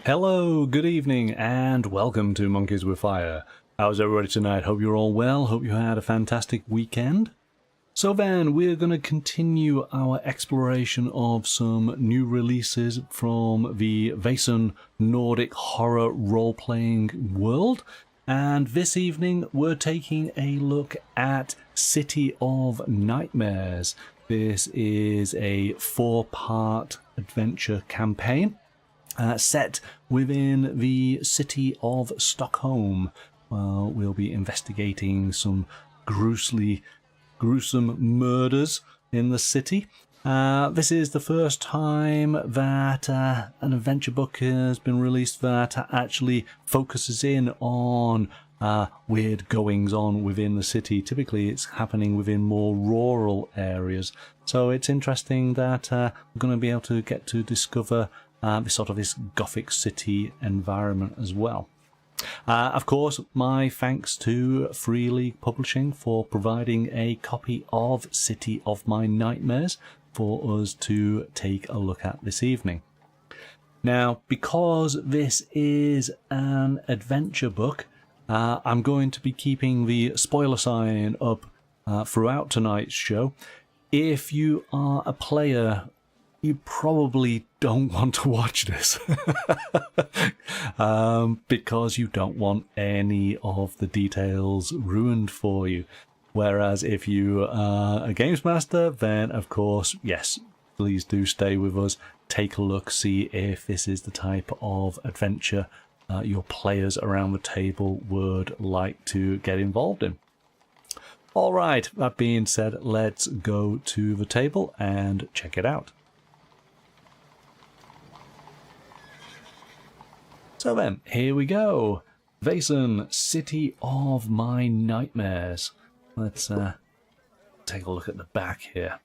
Hello, good evening, and welcome to Monkeys with Fire. How's everybody tonight? Hope you're all well. Hope you had a fantastic weekend. So then, we're going to continue our exploration of some new releases from the Vaesen Nordic horror role-playing world. And this evening, we're taking a look at City of Nightmares. This is a 4-part adventure campaign. Set within the city of Stockholm. We'll be investigating some gruesome murders in the city. This is the first time that an adventure book has been released that actually focuses in on weird goings-on within the city. Typically it's happening within more rural areas. So it's interesting that we're going to be able to get to discover this Gothic city environment as well. Of course, my thanks to Free League Publishing for providing a copy of City of My Nightmares for us to take a look at this evening. Now, because this is an adventure book, I'm going to be keeping the spoiler sign up throughout tonight's show. If you are a player, you probably don't want to watch this because you don't want any of the details ruined for you. Whereas if you are a games master, then of course, yes, please do stay with us. Take a look, see if this is the type of adventure your players around the table would like to get involved in. All right, that being said, let's go to the table and check it out. So then, here we go. Vaesen, City of My Nightmares. Let's take a look at the back here.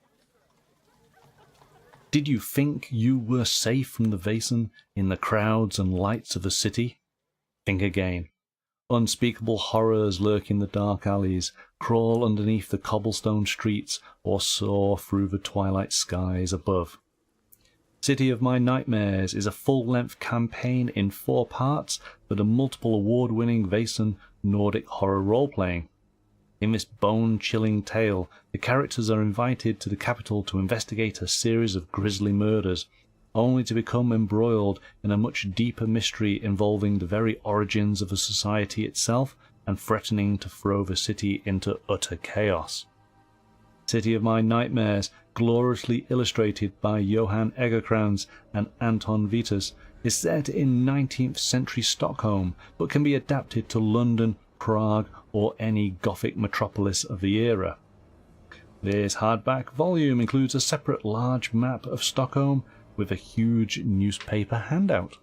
Did you think you were safe from the Vaesen in the crowds and lights of the city? Think again. Unspeakable horrors lurk in the dark alleys, crawl underneath the cobblestone streets, or soar through the twilight skies above. City of My Nightmares is a full-length campaign in 4 parts for the multiple award-winning Vaesen Nordic horror role-playing. In this bone-chilling tale, the characters are invited to the capital to investigate a series of grisly murders, only to become embroiled in a much deeper mystery involving the very origins of the society itself and threatening to throw the city into utter chaos. City of My Nightmares, gloriously illustrated by Johan Egerkrans and Anton Vitus, is set in 19th century Stockholm, but can be adapted to London, Prague, or any Gothic metropolis of the era. This hardback volume includes a separate large map of Stockholm with a huge newspaper handout.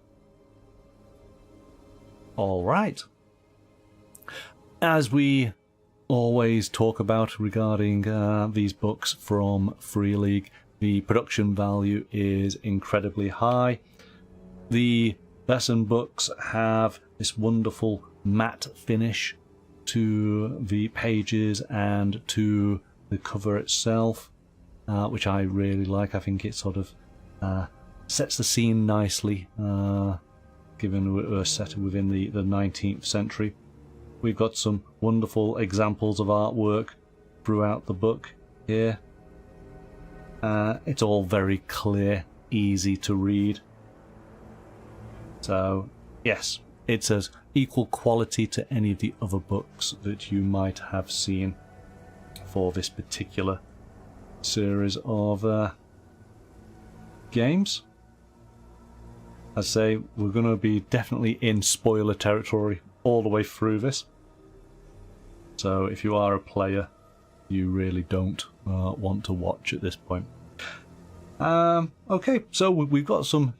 Alright. As we always talk about regarding these books from Free League, the production value is incredibly high. The Vaesen books have this wonderful matte finish to the pages and to the cover itself, which I really like. I think it sort of sets the scene nicely, given we're set within the 19th century. We've got some wonderful examples of artwork throughout the book here. It's all very clear, easy to read. So, yes, it's as equal quality to any of the other books that you might have seen for this particular series of games. I say, we're going to be definitely in spoiler territory all the way through this. So if you are a player, you really don't want to watch at this point. Okay, so we've got some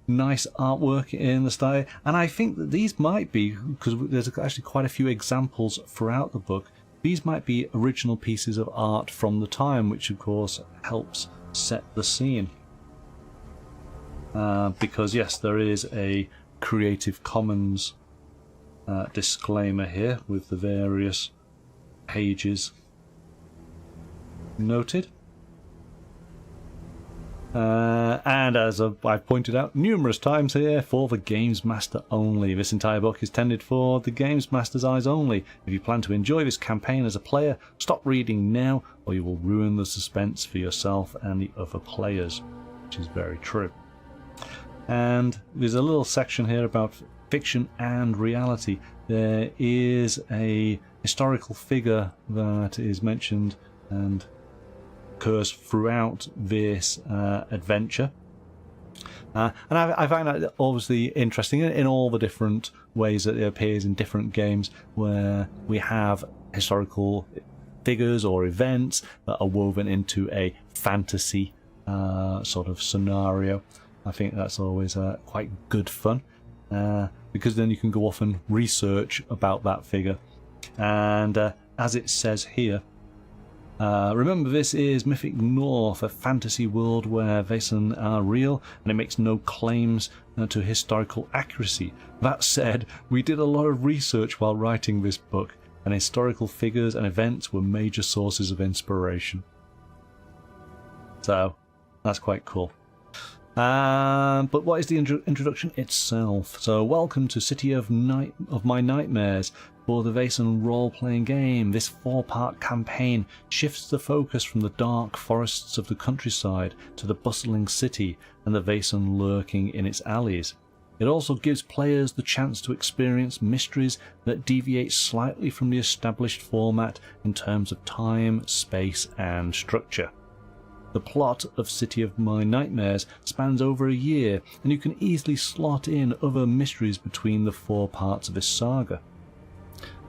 nice artwork in the style, and I think that these might be, because there's actually quite a few examples throughout the book, these might be original pieces of art from the time, which of course helps set the scene. Because yes, there is a Creative Commons disclaimer here with the various pages noted. And as I've pointed out numerous times here, for the Games Master only. This entire book is intended for the Games Master's eyes only. If you plan to enjoy this campaign as a player, stop reading now, or you will ruin the suspense for yourself and the other players, which is very true. And there's a little section here about fiction and reality. There is a historical figure that is mentioned and occurs throughout this adventure, and I find that obviously interesting in all the different ways that it appears in different games, where we have historical figures or events that are woven into a fantasy sort of scenario. I think that's always quite good fun, because then you can go off and research about that figure. And as it says here, remember, this is Mythic North, a fantasy world where Vaesen are real, and it makes no claims to historical accuracy. That said, we did a lot of research while writing this book, and historical figures and events were major sources of inspiration. So, that's quite cool. But what is the introduction itself? So, welcome to City of My Nightmares. For the Vaesen role-playing game, this 4-part campaign shifts the focus from the dark forests of the countryside to the bustling city and the Vaesen lurking in its alleys. It also gives players the chance to experience mysteries that deviate slightly from the established format in terms of time, space, and structure. The plot of City of My Nightmares spans over a year, and you can easily slot in other mysteries between the 4 parts of this saga.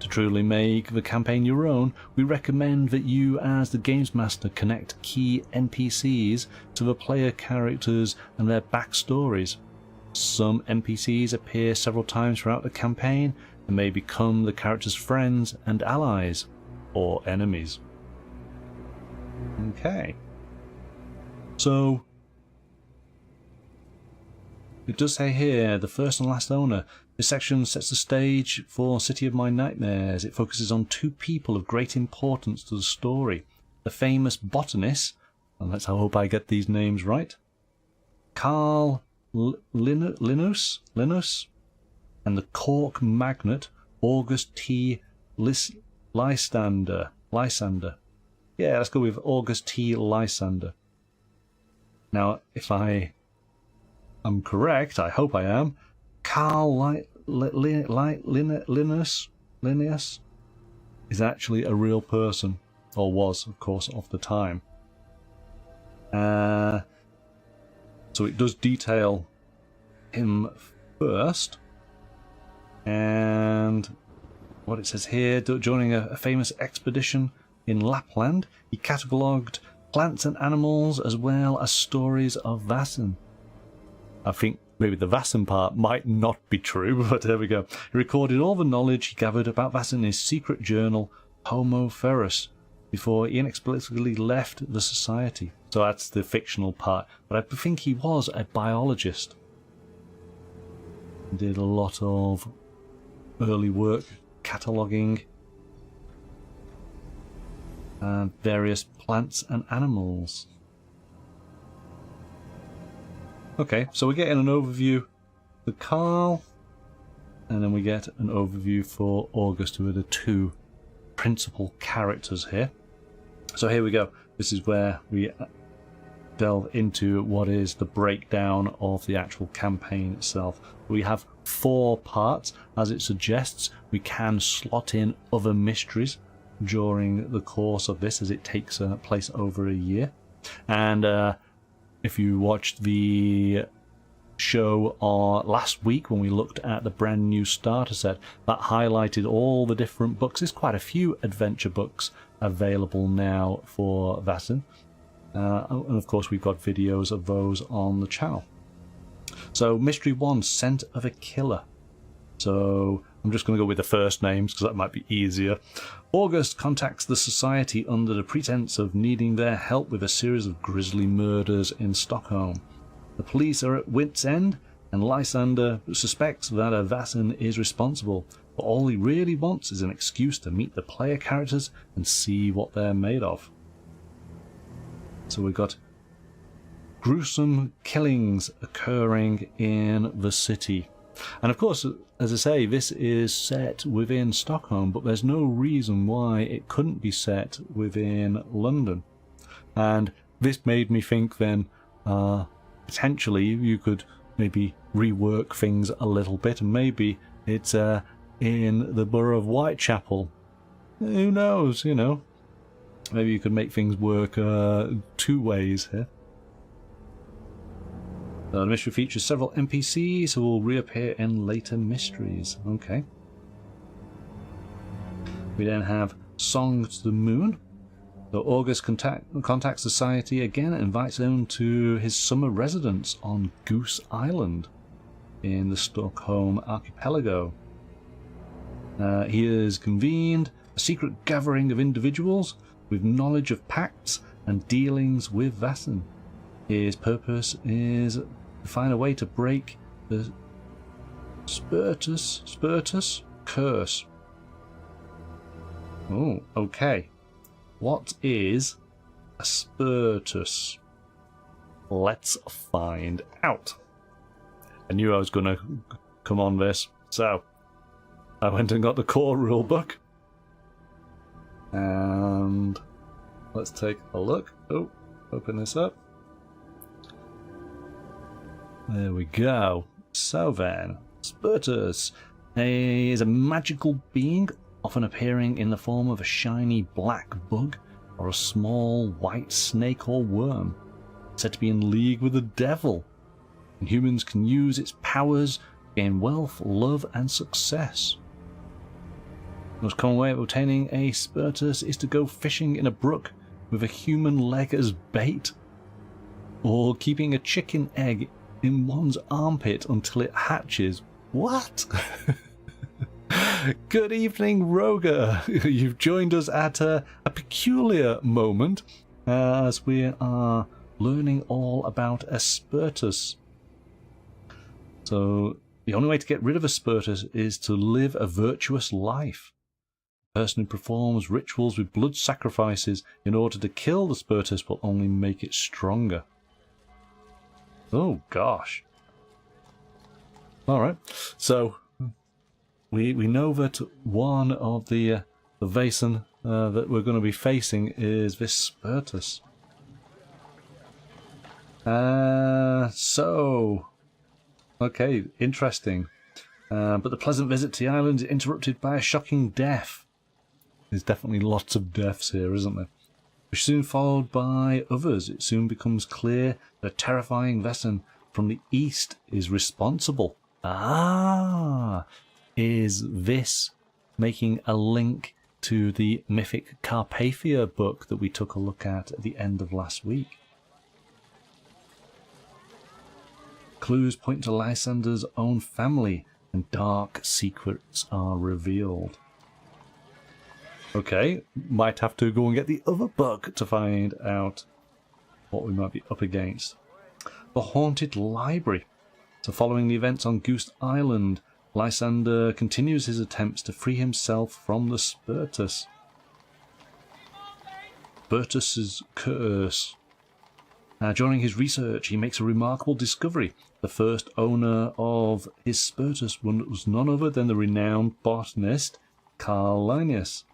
To truly make the campaign your own, we recommend that you, as the Games Master, connect key NPCs to the player characters and their backstories. Some NPCs appear several times throughout the campaign and may become the characters' friends and allies, or enemies. Okay. So, it does say here, the first and last owner. This section sets the stage for City of My Nightmares. It focuses on 2 people of great importance to the story. The famous botanist, and let's hope I get these names right, Carl Linus, and the cork magnate, August T. Lysander. Yeah, let's go with August T. Lysander. Now, if I am correct, I hope I am, Carl Linus is actually a real person, or was, of course, of the time. So it does detail him first, and what it says here, joining a famous expedition in Lapland, he catalogued plants and animals as well as stories of Vaesen. I think maybe the Vaesen part might not be true, but there we go. He recorded all the knowledge he gathered about Vaesen in his secret journal, Homo Ferus, before he inexplicably left the society. So that's the fictional part. But I think he was a biologist. He did a lot of early work cataloguing various plants and animals. Okay, so we're getting an overview for Carl, and then we get an overview for August, who are the 2 principal characters here. So here we go. This is where we delve into what is the breakdown of the actual campaign itself. We have 4 parts. As it suggests, we can slot in other mysteries during the course of this, as it takes place over a year. And if you watched the show last week when we looked at the brand new starter set, that highlighted all the different books. There's quite a few adventure books available now for Vaesen. And of course we've got videos of those on the channel. So Mystery 1, Scent of a Killer. So I'm just going to go with the first names because that might be easier. August contacts the Society under the pretense of needing their help with a series of grisly murders in Stockholm. The police are at wit's end, and Lysander suspects that a Vaesen is responsible, but all he really wants is an excuse to meet the player characters and see what they're made of. So we've got gruesome killings occurring in the city. And of course, as I say, this is set within Stockholm, but there's no reason why it couldn't be set within London. And this made me think then, potentially you could maybe rework things a little bit, and maybe it's in the borough of Whitechapel. Who knows, you know? Maybe you could make things work 2 ways here. The mystery features several NPCs who will reappear in later mysteries. Okay. We then have Song to the Moon. So August contacts society again and invites them to his summer residence on Goose Island in the Stockholm archipelago. He has convened a secret gathering of individuals with knowledge of pacts and dealings with Vaesen. His purpose is to find a way to break the Spiritus curse. Oh, okay. What is a Spiritus? Let's find out. I knew I was going to come on this, so I went and got the core rulebook. And let's take a look. Oh, open this up. There we go. So then, Spiritus is a magical being, often appearing in the form of a shiny black bug or a small white snake or worm, said to be in league with the devil. And humans can use its powers to gain wealth, love, and success. The most common way of obtaining a Spiritus is to go fishing in a brook with a human leg as bait, or keeping a chicken egg in one's armpit until it hatches. What? Good evening, Roger. You've joined us at a peculiar moment as we are learning all about a Spiritus. So the only way to get rid of a Spiritus is to live a virtuous life. The person who performs rituals with blood sacrifices in order to kill the Spiritus will only make it stronger. Oh gosh. Alright, so we know that one of the Vaesen that we're going to be facing is this Spiritus. Okay, interesting. But the pleasant visit to the island is interrupted by a shocking death. There's definitely lots of deaths here, isn't there? Which soon followed by others. It soon becomes clear that a terrifying Vaesen from the east is responsible. Ah! Is this making a link to the mythic Carpathia book that we took a look at the end of last week? Clues point to Lysander's own family, and dark secrets are revealed. Okay, might have to go and get the other book to find out what we might be up against. The Haunted Library. So following the events on Goose Island, Lysander continues his attempts to free himself from the Spiritus. Spiritus's curse. During his research, he makes a remarkable discovery. The first owner of his Spiritus was none other than the renowned botanist Carl Linnaeus,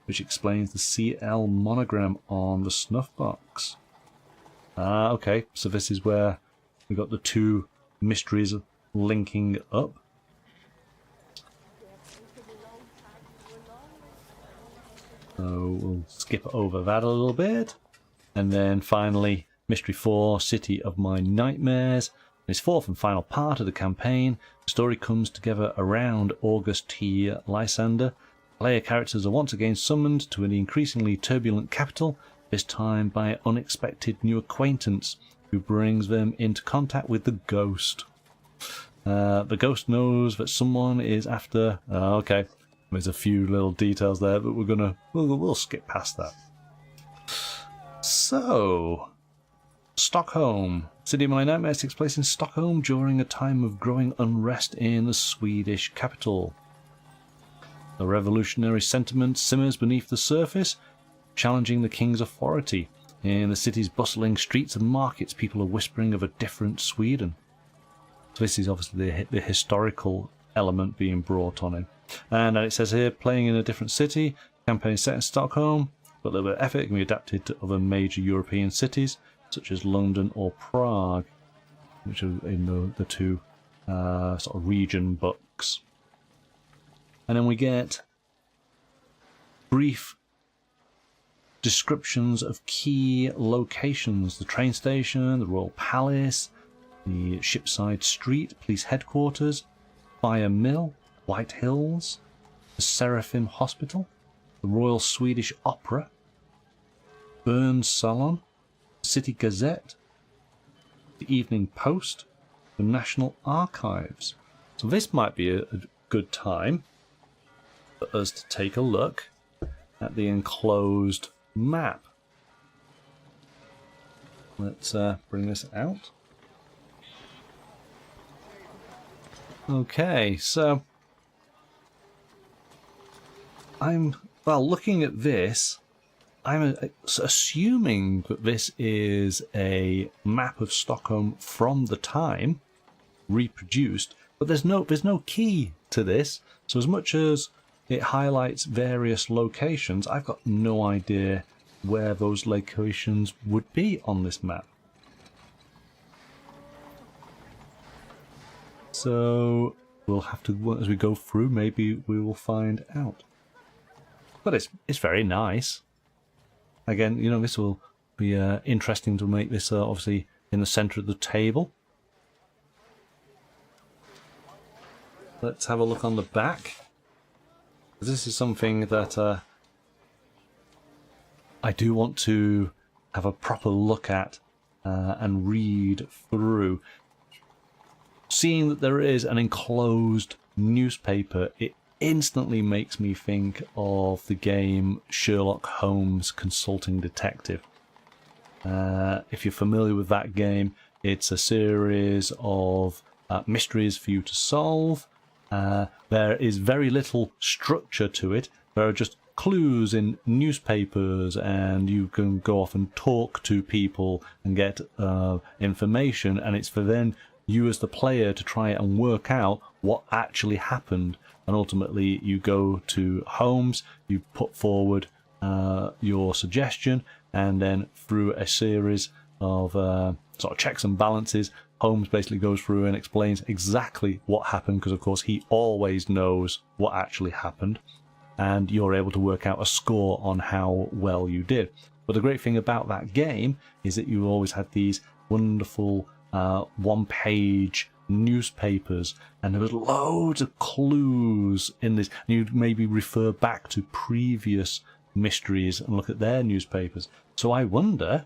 which explains the CL monogram on the snuff box. Okay, so this is where we got the two mysteries linking up. So we'll skip over that a little bit. And then finally, Mystery 4, City of My Nightmares. Its fourth and final part of the campaign. The story comes together around August T. Lysander. Player characters are once again summoned to an increasingly turbulent capital, this time by an unexpected new acquaintance who brings them into contact with the ghost. The ghost knows that someone is after... okay, there's a few little details there, but we'll skip past that. So, Stockholm. City of My Nightmares takes place in Stockholm during a time of growing unrest in the Swedish capital. The revolutionary sentiment simmers beneath the surface, challenging the king's authority. In the city's bustling streets and markets, people are whispering of a different Sweden. So this is obviously the historical element being brought on in. And it says here, playing in a different city, campaign set in Stockholm, but a little bit of effort can be adapted to other major European cities, such as London or Prague, which are in the two sort of region books. And then we get brief descriptions of key locations: the train station, the Royal Palace, the Shipside Street, Police Headquarters, Fire Mill, White Hills, the Seraphim Hospital, the Royal Swedish Opera, Burns Salon, City Gazette, the Evening Post, the National Archives. So this might be a good time for us to take a look at the enclosed map. Let's bring this out. Okay, so looking at this, I'm assuming that this is a map of Stockholm from the time, reproduced, but there's no key to this. So as much as it highlights various locations, I've got no idea where those locations would be on this map. So we'll have to, as we go through, maybe we will find out. But it's very nice. Again, you know, this will be interesting to make this obviously in the centre of the table. Let's have a look on the back. This is something that I do want to have a proper look at and read through. Seeing that there is an enclosed newspaper, it instantly makes me think of the game Sherlock Holmes Consulting Detective. If you're familiar with that game, it's a series of mysteries for you to solve. There is very little structure to it. There are just clues in newspapers, and you can go off and talk to people and get information, and it's for then you as the player to try and work out what actually happened. And ultimately you go to Holmes, you put forward your suggestion, and then through a series of sort of checks and balances, Holmes basically goes through and explains exactly what happened, because of course he always knows what actually happened, and you're able to work out a score on how well you did. But the great thing about that game is that you always had these wonderful one-page newspapers, and there was loads of clues in this, and you'd maybe refer back to previous mysteries and look at their newspapers. So I wonder,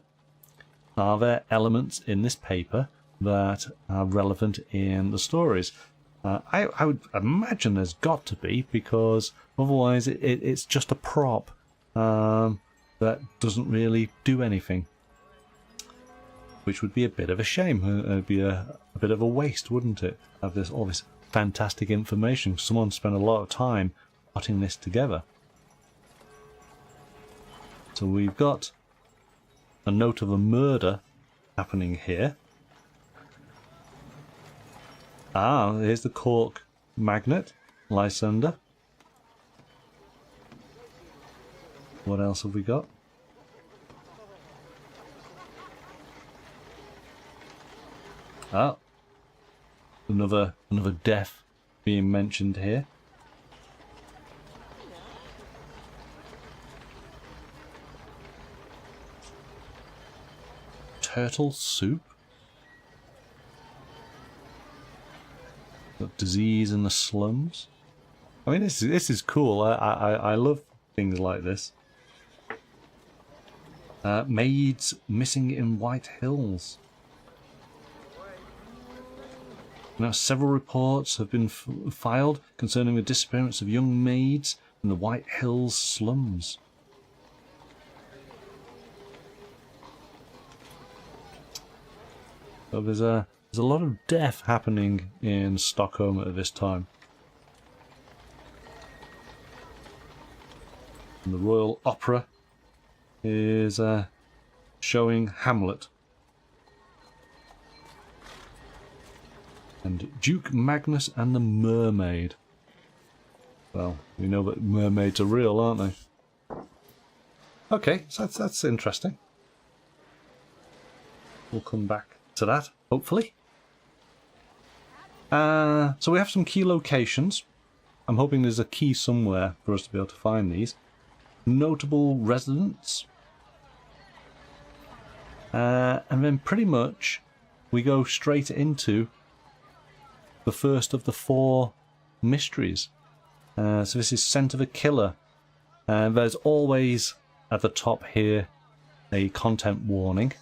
are there elements in this paper that are relevant in the stories? I would imagine there's got to be, because otherwise it's just a prop that doesn't really do anything, which would be a bit of a shame. It'd be a bit of a waste, wouldn't it? Have all this fantastic information. Someone spent a lot of time putting this together. So we've got a note of a murder happening here. Here's the cork magnet, Lysander. What else have we got? Another death being mentioned here. Turtle soup. Got disease in the slums. I mean, this is cool. I love things like this. Maids missing in White Hills. Now, several reports have been filed concerning the disappearance of young maids in the White Hills slums. So there's a lot of death happening in Stockholm at this time. And the Royal Opera is showing Hamlet. And Duke Magnus and the Mermaid. Well, we know that mermaids are real, aren't they? Okay, so that's interesting. We'll come back to that, hopefully. So we have some key locations. I'm hoping there's a key somewhere for us to be able to find these. Notable residents. And then pretty much we go straight into the first of the 4 mysteries. So this is Scent of a Killer. There's always at the top here a content warning.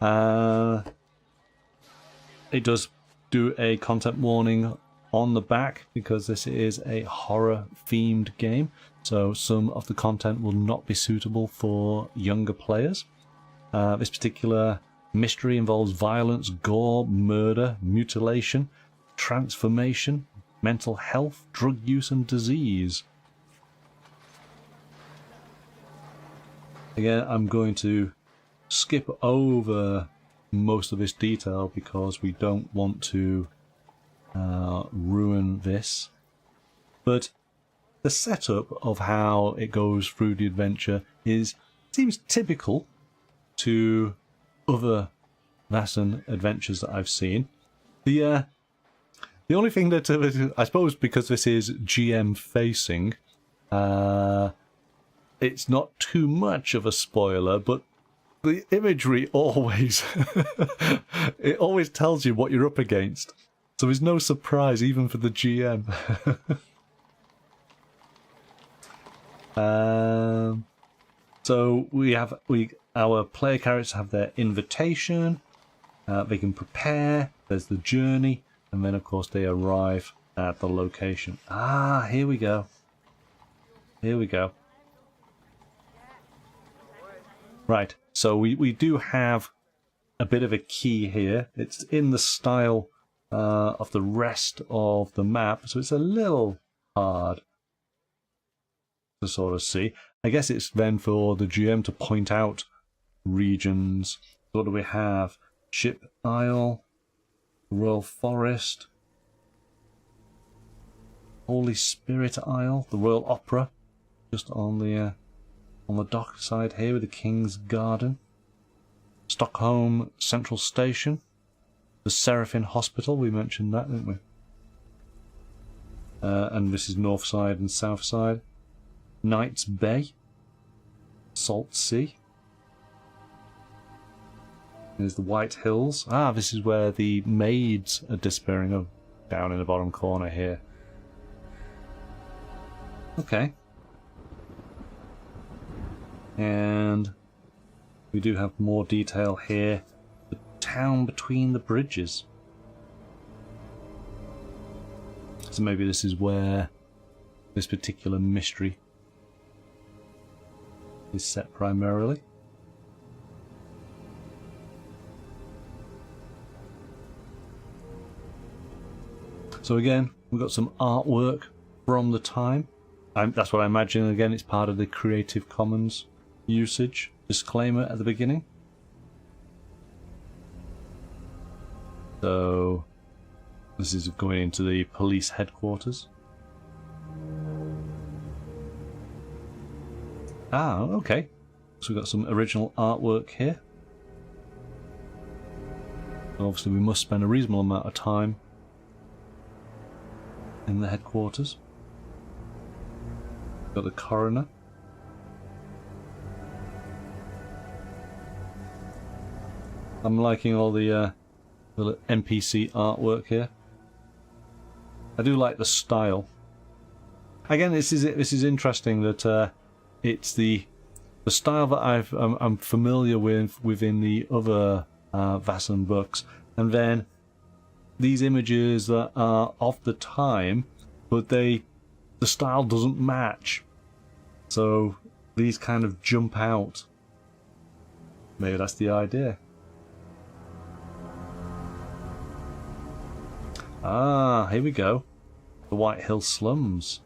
It does do a content warning on the back because this is a horror themed game, so some of the content will not be suitable for younger players. This particular mystery involves violence, gore, murder, mutilation, transformation, mental health, drug use and disease. Again, I'm going to skip over most of this detail because we don't want to ruin this. But the setup of how it goes through the adventure seems typical to other Vaesen adventures that I've seen. The only thing that I suppose because this is GM facing, it's not too much of a spoiler, but the imagery always it always tells you what you're up against, so there's no surprise even for the GM. So our player characters have their invitation, they can prepare, there's the journey, and then of course they arrive at the location. Here we go. Here we go. Right, so we do have a bit of a key here. It's in the style of the rest of the map, so it's a little hard to sort of see. I guess it's then for the GM to point out regions. What do we have? Ship Isle, Royal Forest, Holy Spirit Isle, the Royal Opera, just on the dock side here with the King's Garden, Stockholm Central Station, the Seraphim Hospital, we mentioned that, didn't we? And this is North Side and South Side. Knight's Bay, Salt Sea. There's the White Hills. This is where the maids are disappearing. Oh, down in the bottom corner here. Okay. And we do have more detail here. The town between the bridges. So maybe this is where this particular mystery is set primarily. So again, we've got some artwork from the time. That's what I imagine. Again, it's part of the Creative Commons usage disclaimer at the beginning. So this is going into the police headquarters. Okay. So we've got some original artwork here. Obviously we must spend a reasonable amount of time in the headquarters. Got the coroner. I'm liking all the little NPC artwork here. I do like the style. Again, this is interesting that it's the style that I'm familiar with within the other Vaesen books, and then these images that are of the time, but the style doesn't match, so these kind of jump out. Maybe that's the idea. Here we go. The White Hill slums.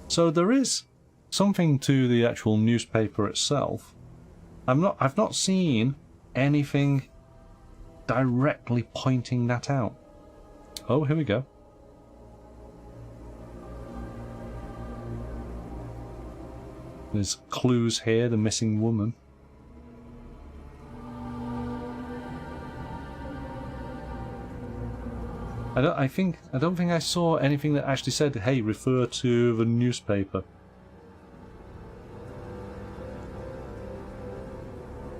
So there is something to the actual newspaper itself. I've not seen anything directly pointing that out. Oh, here we go. There's clues here, the missing woman. I don't think I saw anything that actually said, hey, refer to the newspaper.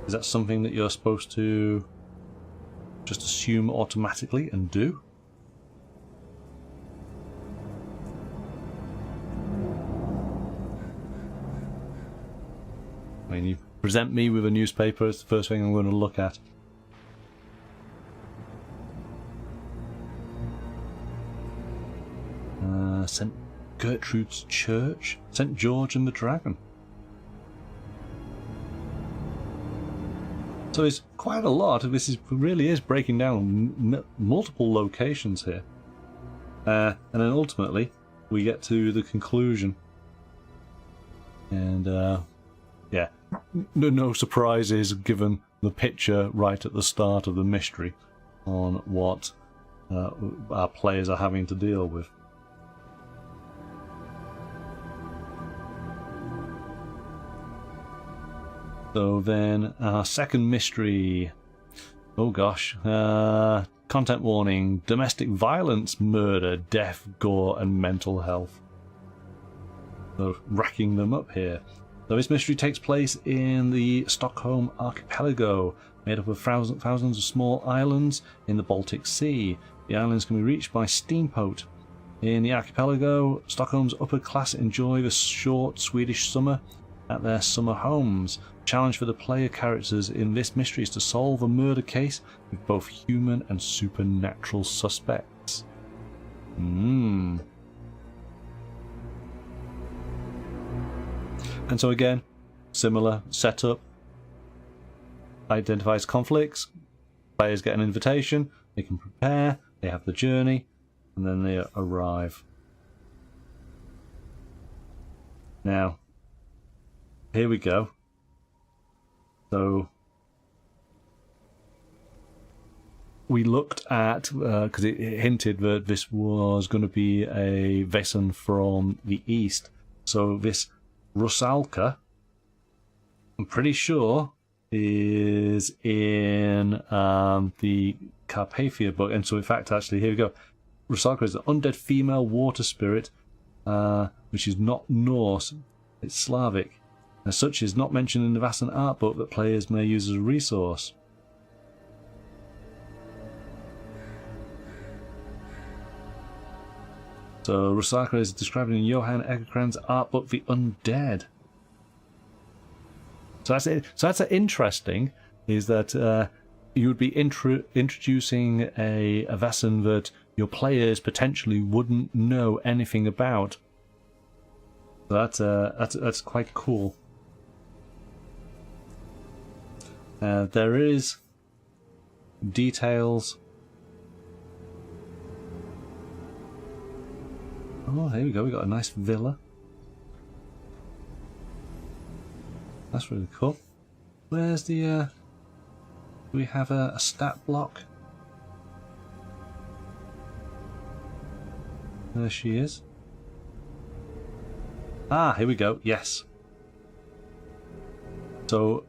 Is that something that you're supposed to just assume automatically and do? I mean, you present me with a newspaper, it's the first thing I'm going to look at. St. Gertrude's Church, St. George and the Dragon. So it's quite a lot. This really is breaking down multiple locations here. And then ultimately, we get to the conclusion. And, yeah, no surprises given the picture right at the start of the mystery on what our players are having to deal with. So then, our second mystery. Oh gosh. Content warning. Domestic violence, murder, death, gore, and mental health. So, racking them up here. So this mystery takes place in the Stockholm archipelago, made up of thousands of small islands in the Baltic Sea. The islands can be reached by steamboat. In the archipelago, Stockholm's upper class enjoy the short Swedish summer at their summer homes. The challenge for the player characters in this mystery is to solve a murder case with both human and supernatural suspects. And so again, similar setup. Identifies conflicts. Players get an invitation. They can prepare. They have the journey. And then they arrive. Now, here we go. So we looked at, because it hinted that this was going to be a Vaesen from the east. So this Rusalka, I'm pretty sure, is in the Carpathia book. And so in fact, actually, here we go. Rusalka is an undead female water spirit, which is not Norse, it's Slavic. As such, is not mentioned in the Vaesen art book that players may use as a resource. So Rusalka is described in Johan Egerkrans' art book, The Undead. So that's it. So that's interesting, is that you would be introducing a Vaesen that your players potentially wouldn't know anything about. So that's quite cool. There is details. Oh, here we go. We got a nice villa. That's really cool. Where's the? Do we have a stat block? There she is. Ah, here we go. Yes. So,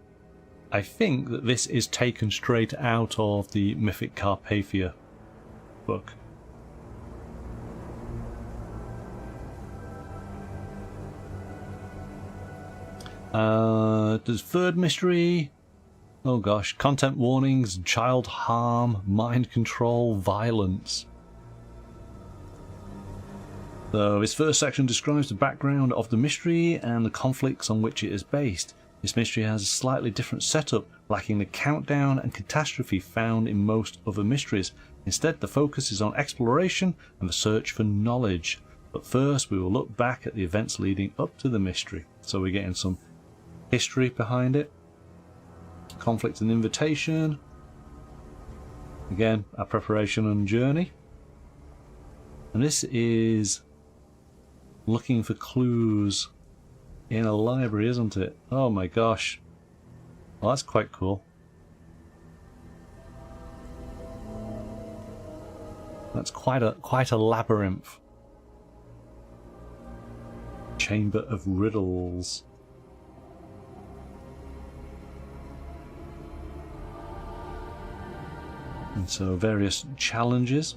I think that this is taken straight out of the Mythic Carpathia book. There's third mystery. Oh gosh, content warnings, child harm, mind control, violence. So this first section describes the background of the mystery and the conflicts on which it is based. This mystery has a slightly different setup, lacking the countdown and catastrophe found in most other mysteries. Instead, the focus is on exploration and the search for knowledge. But first, we will look back at the events leading up to the mystery. So we're getting some history behind it. Conflict and invitation. Again, our preparation and journey. And this is looking for clues in a library, isn't it? Oh my gosh. Well, that's quite cool. That's quite a labyrinth. Chamber of riddles. And so various challenges.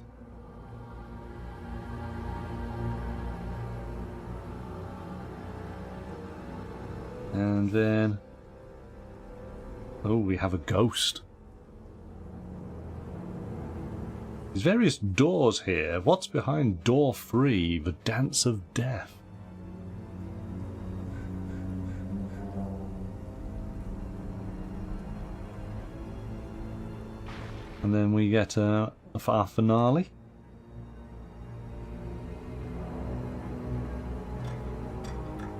And then, oh, we have a ghost. There's various doors here. What's behind door 3? The Dance of Death. And then we get our finale.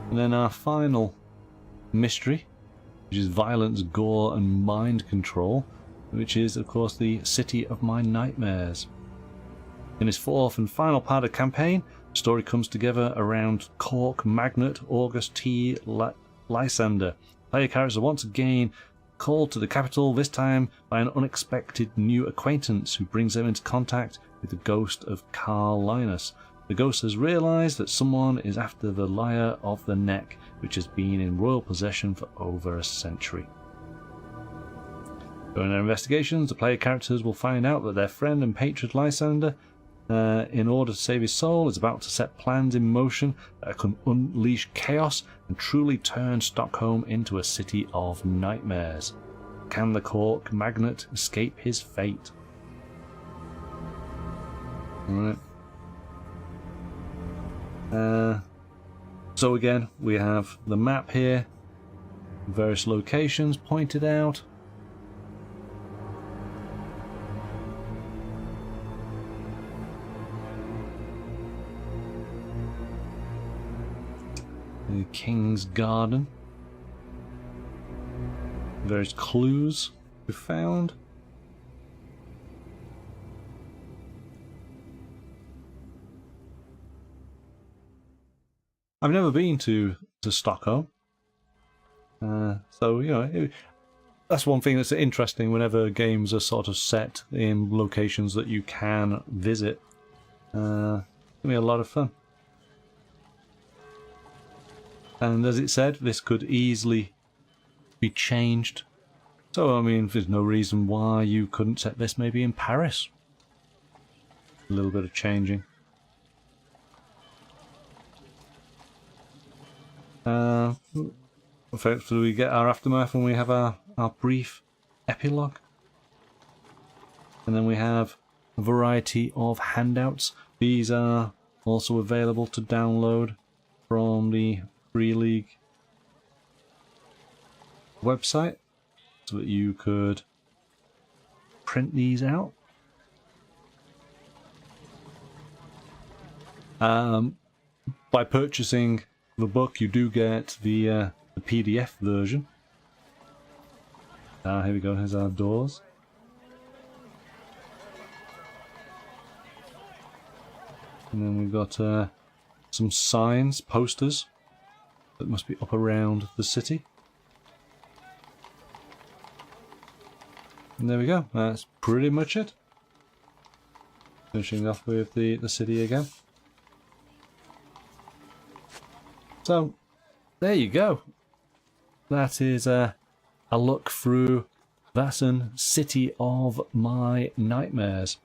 And then our final mystery, which is violence, gore, and mind control, which is, of course, the City of My Nightmares. In this fourth and final part of the campaign, the story comes together around cork magnate August T. Lysander. Player characters are once again called to the capital, this time by an unexpected new acquaintance who brings them into contact with the ghost of Carl Linus. The ghost has realised that someone is after the Lyre of the Neck, which has been in royal possession for over a century. During their investigations, the player characters will find out that their friend and patron Lysander, in order to save his soul, is about to set plans in motion that can unleash chaos and truly turn Stockholm into a city of nightmares. Can the cork magnate escape his fate? Alright. So again, we have the map here, various locations pointed out. The King's Garden. Various clues we found. I've never been to Stockholm, so you know that's one thing that's interesting whenever games are sort of set in locations that you can visit. It'll be a lot of fun. And as it said, this could easily be changed. So I mean, there's no reason why you couldn't set this maybe in Paris. A little bit of changing. Folks, do we get our aftermath when we have our brief epilogue? And then we have a variety of handouts. These are also available to download from the Free League website, so that you could print these out. By purchasing the book, you do get the PDF version. Here we go, here's our doors. And then we've got some signs, posters, that must be up around the city. And there we go, that's pretty much it. Finishing off with the city again. So, there you go. That is a look through Vaesen, City of My Nightmares.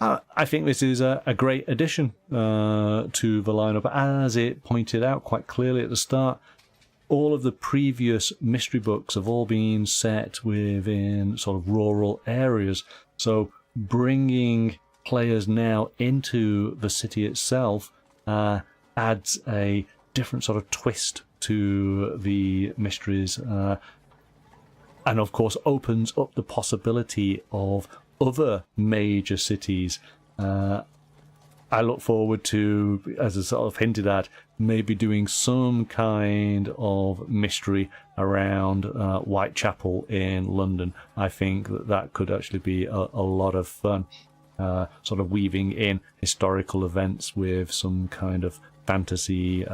I think this is a great addition to the lineup. As it pointed out quite clearly at the start, all of the previous mystery books have all been set within sort of rural areas. So bringing players now into the city itself adds a different sort of twist to the mysteries, and of course opens up the possibility of other major cities. I look forward to, as I sort of hinted at, maybe doing some kind of mystery around Whitechapel in London. I think that could actually be a lot of fun. sort of weaving in historical events with some kind of fantasy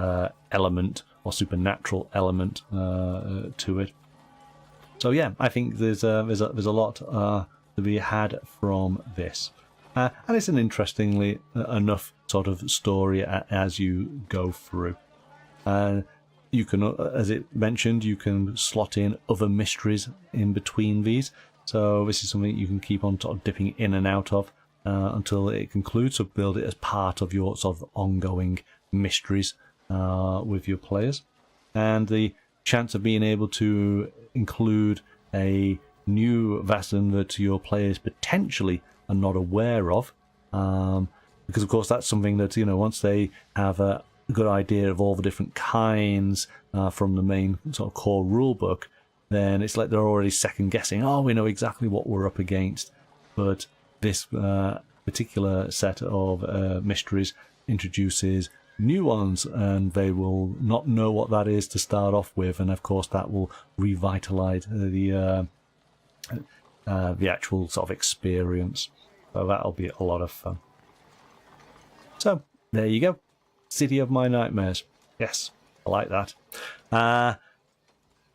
element or supernatural element to it. So yeah, I think there's a lot to be had from this, and it's an interestingly enough sort of story as you go through. You can, as it mentioned, you can slot in other mysteries in between these. So this is something you can keep on sort of dipping in and out of until it concludes. So build it as part of your sort of ongoing mysteries with your players. And the chance of being able to include a new Vaesen that your players potentially are not aware of, because of course that's something that, you know, once they have a good idea of all the different kinds from the main sort of core rule book, then it's like they're already second guessing. Oh, we know exactly what we're up against. But this particular set of mysteries introduces new ones, and they will not know what that is to start off with, and of course that will revitalize the actual sort of experience. So that'll be a lot of fun. So there you go, City of My Nightmares. Yes, I like that.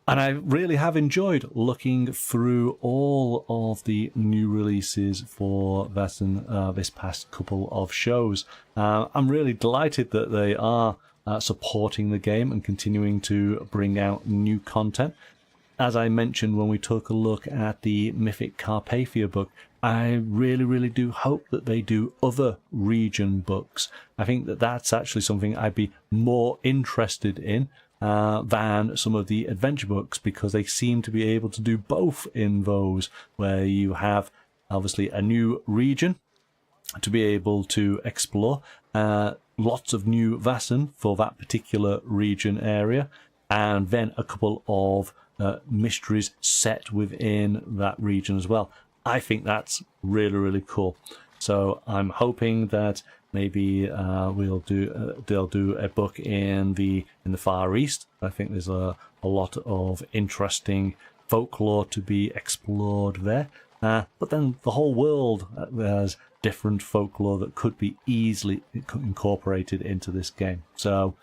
And I really have enjoyed looking through all of the new releases for Vaesen this past couple of shows. I'm really delighted that they are supporting the game and continuing to bring out new content. As I mentioned when we took a look at the Mythic Carpathia book, I really do hope that they do other region books. I think that that's actually something I'd be more interested in than some of the adventure books, because they seem to be able to do both in those, where you have obviously a new region to be able to explore, lots of new Vaesen for that particular region area, and then a couple of mysteries set within that region as well. I think that's really cool. So I'm hoping that maybe they'll do a book in the Far East. I think there's a lot of interesting folklore to be explored there. But then the whole world has different folklore that could be easily incorporated into this game. So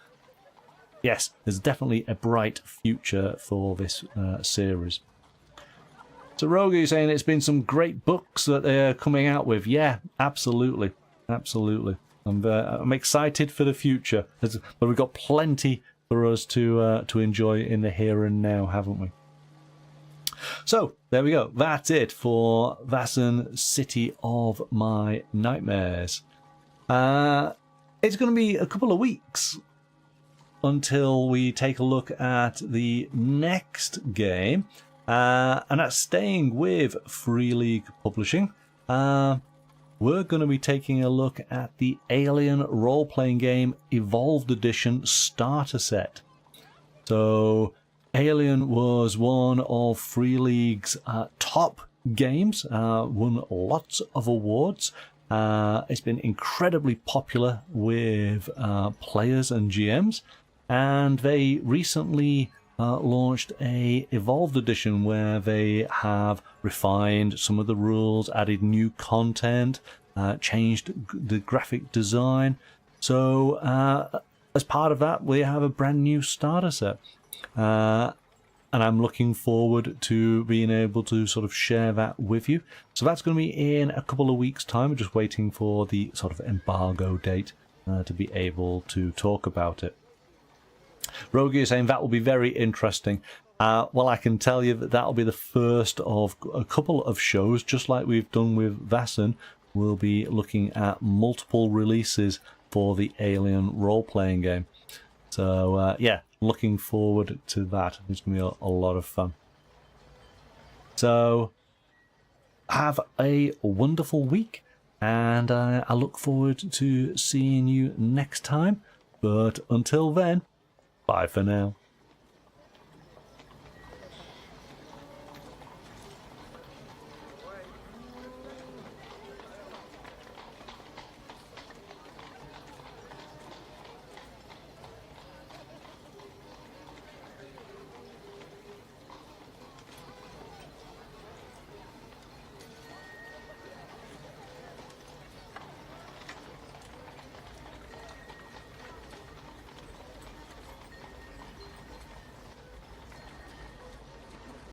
yes, there's definitely a bright future for this series. So Rogu saying it's been some great books that they're coming out with. Yeah, absolutely. I'm excited for the future, but we've got plenty for us to enjoy in the here and now, haven't we? So there we go. That's it for Vaesen City of My Nightmares. It's going to be a couple of weeks until we take a look at the next game, and that's staying with Free League Publishing. We're going to be taking a look at the Alien role-playing game Evolved Edition starter set. So Alien was one of Free League's top games, won lots of awards. It's been incredibly popular with players and GMs, and they recently launched a Evolved Edition where they have refined some of the rules, added new content, changed the graphic design. So as part of that, we have a brand new starter set. And I'm looking forward to being able to sort of share that with you. So that's going to be in a couple of weeks' time. We're just waiting for the sort of embargo date to be able to talk about it. Rogi is saying that will be very interesting. Well, I can tell you that that'll be the first of a couple of shows, just like we've done with Vaesen. We'll be looking at multiple releases for the Alien role-playing game. So, yeah, looking forward to that. It's going to be a lot of fun. So, have a wonderful week, and I look forward to seeing you next time. But until then, bye for now.